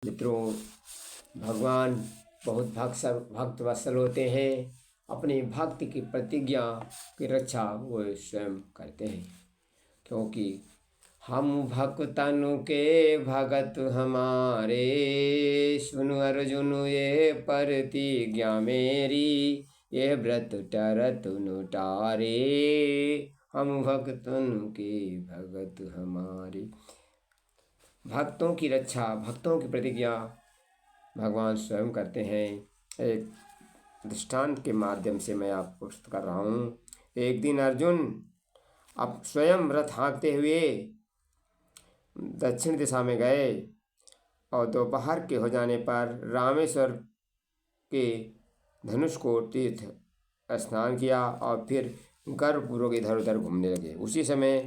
मित्रों, भगवान बहुत भक्त वत्सल होते हैं। अपनी भक्ति की प्रतिज्ञा की रक्षा वो स्वयं करते हैं, क्योंकि हम भक्तन के भगत हमारे, सुनु अर्जुन ये प्रतिज्ञा मेरी, ये व्रत टरत न टारे, हम भक्तन के भगत हमारे। भक्तों की रक्षा, भक्तों की प्रतिज्ञा भगवान स्वयं करते हैं। एक दृष्टांत के माध्यम से मैं आपको प्रस्तुत कर रहा हूँ। एक दिन अर्जुन अब स्वयं रथ हाँकते हुए दक्षिण दिशा में गए और दोपहर के हो जाने पर रामेश्वर के धनुष को तीर्थ स्नान किया और फिर गर्वपूर्वक इधर उधर घूमने लगे। उसी समय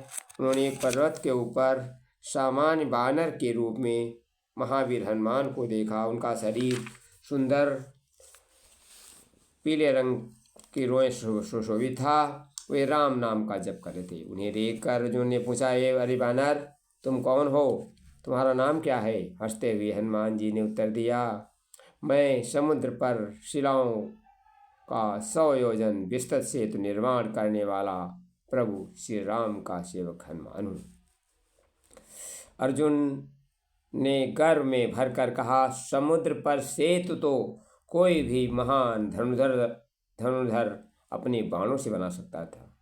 उन्होंने एक पर्वत के ऊपर सामान्य बानर के रूप में महावीर हनुमान को देखा। उनका शरीर सुंदर पीले रंग के रोए सुशोभित था। वे राम नाम का जप कर रहे थे। उन्हें देखकर अर्जुन ने पूछा, ये अरे बानर, तुम कौन हो? तुम्हारा नाम क्या है? हंसते हुए हनुमान जी ने उत्तर दिया, मैं समुद्र पर शिलाओं का 100 योजन विस्तृत सेतु निर्माण करने वाला प्रभु श्री राम का सेवक हनुमान हूँ। अर्जुन ने गर्व में भरकर कहा, समुद्र पर सेतु तो कोई भी महान धनुर्धर अपने बाणों से बना सकता था।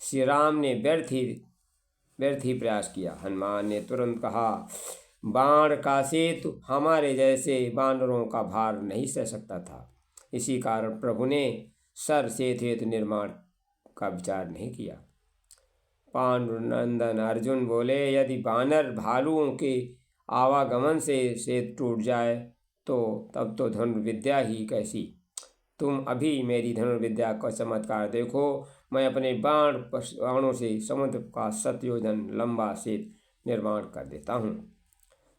श्री राम ने व्यर्थ ही प्रयास किया। हनुमान ने तुरंत कहा, बाण का सेतु हमारे जैसे बानरों का भार नहीं सह सकता था। इसी कारण प्रभु ने सर सेतु निर्माण का विचार नहीं किया। पांडुनंदन अर्जुन बोले, यदि बानर भालुओं के आवागमन से सेतु टूट जाए तो तब तो धनुर्विद्या ही कैसी। तुम अभी मेरी धनुर्विद्या का चमत्कार देखो। मैं अपने बाणों से समुद्र का 7 योजन लंबा सेतु निर्माण कर देता हूँ।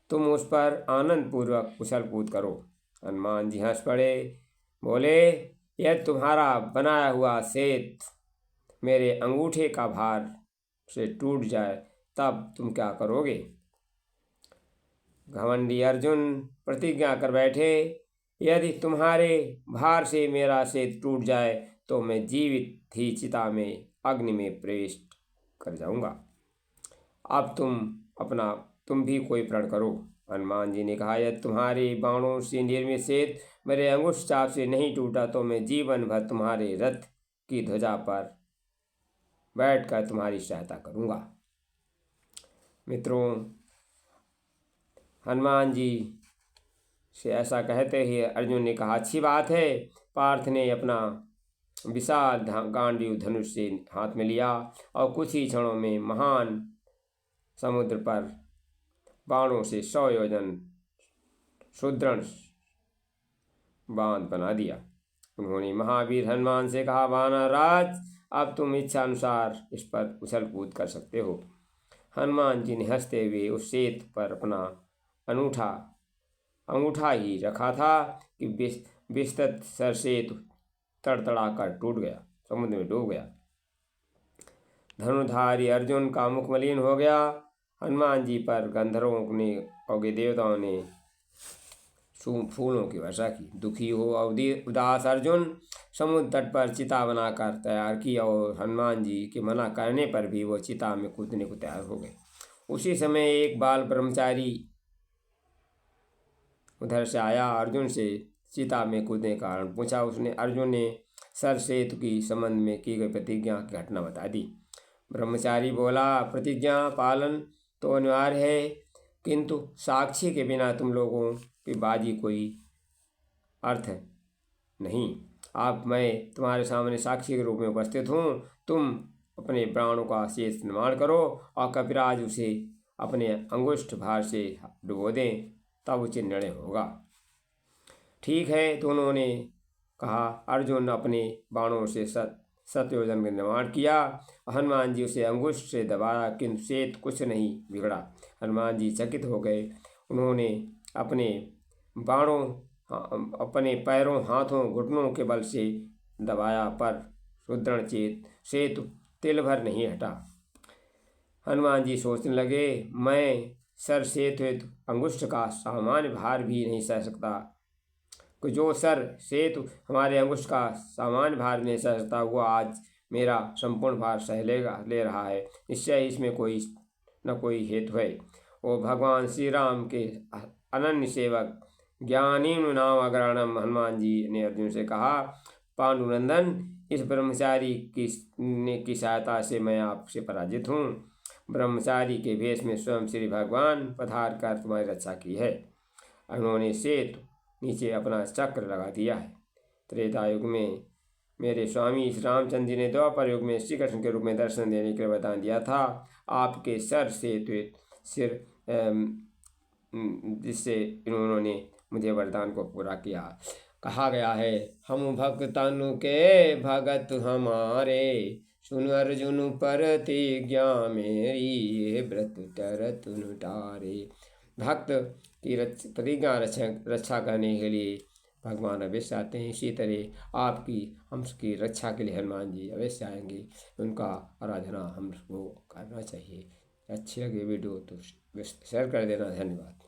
तुम उस पर आनंद पूर्वक उछल कूद करो। हनुमान जी हंस पड़े, बोले, यह तुम्हारा बनाया हुआ सेतु मेरे अंगूठे का भार से टूट जाए तब तुम क्या करोगे? घमंडी अर्जुन प्रतिज्ञा कर बैठे, यदि तुम्हारे भार से मेरा सेतु टूट जाए तो मैं जीवित ही चिता में अग्नि में प्रवेश कर जाऊंगा। अब तुम भी कोई प्रण करो। हनुमान जी ने कहा, यदि तुम्हारे बाणों से निर्मित सेतु मेरे अंगुष्ठ चाप से नहीं टूटा तो मैं जीवन भर तुम्हारे रथ की ध्वजा पर बैठकर तुम्हारी सहायता करूंगा। मित्रों, हनुमान जी से ऐसा कहते ही अर्जुन ने कहा, अच्छी बात है। पार्थ ने अपना विशाल गांडीव धनुष से हाथ में लिया और कुछ ही क्षणों में महान समुद्र पर बाणों से 100 योजन सुदृढ़ बांध बना दिया। उन्होंने महावीर हनुमान से कहा, वानरराज, अब तुम इच्छा अनुसार इस पर उछल कूद कर सकते हो। हनुमान जी ने हंसते हुए उस सेतु पर अपना अंगूठा ही रखा था कि विस्तृत सर सेतु तड़तड़ाकर टूट गया, समुद्र में डूब गया। धनुधारी अर्जुन का मुख मलिन हो गया। हनुमान जी पर गंधर्वों ने और देवताओं ने फूलों की वर्षा की। दुखी हो और उदास अर्जुन समुद्र तट पर चिता बनाकर तैयार की और हनुमान जी के मना करने पर भी वो चिता में कूदने को तैयार हो गए। उसी समय एक बाल ब्रह्मचारी उधर से आया। अर्जुन से चिता में कूदने का कारण पूछा। अर्जुन ने सर सेतु की संबंध में की गई प्रतिज्ञा की घटना बता दी। ब्रह्मचारी बोला, प्रतिज्ञा पालन तो अनिवार्य है, किंतु साक्षी के बिना तुम लोगों की बाजी कोई अर्थ नहीं। मैं तुम्हारे सामने साक्षी के रूप में उपस्थित हूँ। तुम अपने प्राणों का शेष निर्माण करो और कपिराज उसे अपने अंगुष्ठ भार से डुबो दें, तब उचित निर्णय होगा। ठीक है, दोनों ने कहा। अर्जुन अपने बाणों से 7 योजन का निर्माण किया। हनुमान जी उसे अंगुष्ठ से दबाया, किंतु सेतु कुछ नहीं बिगड़ा। हनुमान जी चकित हो गए। उन्होंने अपने पैरों, हाथों, घुटनों के बल से दबाया, पर सुदृढ़ सेतु तिल भर नहीं हटा। हनुमान जी सोचने लगे, मैं सर सेतु हेतु अंगुष्ठ का सामान्य भार भी नहीं सह सकता, कि जो सर सेतु हमारे अंगुष्ठ का सामान्य भार नहीं सह सकता, वो आज मेरा संपूर्ण भार सह ले रहा है। निश्चय इसमें कोई न कोई हेतु है। वो भगवान श्री राम के अनन्य सेवक ज्ञानी नाम अग्रणम हनुमान जी ने अर्जुन से कहा, पांडुनंदन, इस ब्रह्मचारी की सहायता से मैं आपसे पराजित हूँ। ब्रह्मचारी के भेष में स्वयं श्री भगवान पधार कर तुम्हारी रक्षा की है। उन्होंने सेतु नीचे अपना चक्र लगा दिया है। त्रेता युग में मेरे स्वामी श्री रामचंद्र जी ने द्वापर युग में श्री कृष्ण के रूप में दर्शन देने के लिए वरदान दिया था। आपके सर से सिर जिससे इन्होंने मुझे वरदान को पूरा किया। कहा गया है, हम भक्तनु के भगत हमारे, सुन अर्जुन प्रतिज्ञा मेरी, ये व्रत तरत टारे। भक्त की प्रतिज्ञा रक्षा करने के लिए भगवान अवश्य आते हैं। इसी तरह आपकी हमकी रक्षा के लिए हनुमान जी अवश्य आएंगे। उनका आराधना हमको करना चाहिए। अच्छी लगे वीडियो तो शेयर कर देना। धन्यवाद।